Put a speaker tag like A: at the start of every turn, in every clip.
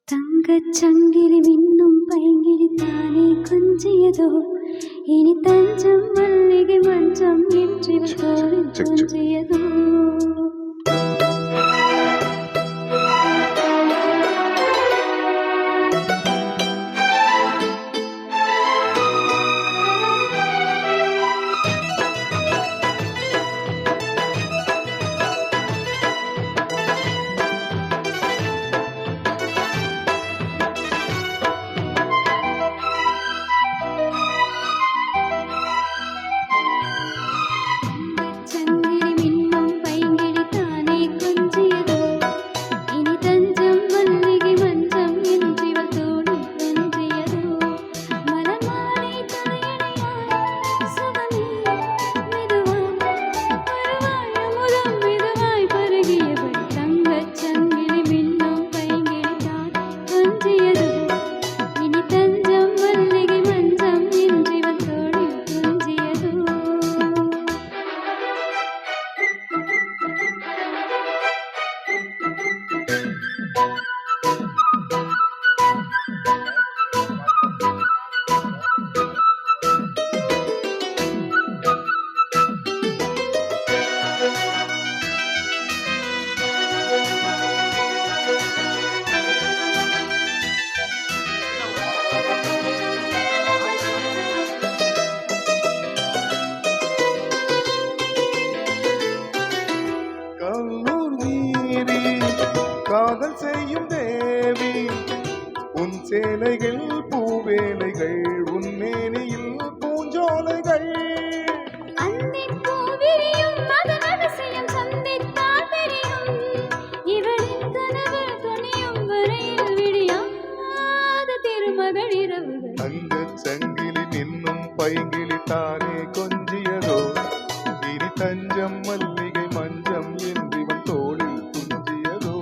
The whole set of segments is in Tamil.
A: தங்கச் சங்கிலி மின்னும் பைங்கிழி தானே கொஞ்சியதோ இனி தஞ்சம் மல்லிகை மஞ்சம் என்று தோளில் கொஞ்சியதோ
B: காதல் செய்யும் தேவி உன் சேலைகள் பூவேலைகள் உன் மேனியில் பூஞ்சோலைகள் அங்க சங்கிலி நின்னும் பைங்கிலி தானே கொஞ்சியதோ இனி தஞ்சம் மல்லிகை மஞ்சம் என்றிவன் தோளில் துஞ்சியதோ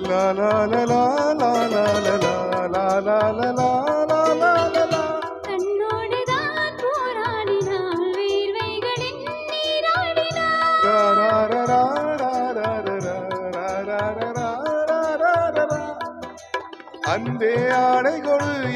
B: La la la la la la la la la la la la la.
A: கண்ணோடுதான் போராடினாள் வேர்வைகளின் நீராடினாள்.
B: Ra ra ra ra ra ra ra ra ra ra ra ra ra. அன்பே ஆடை கொடு.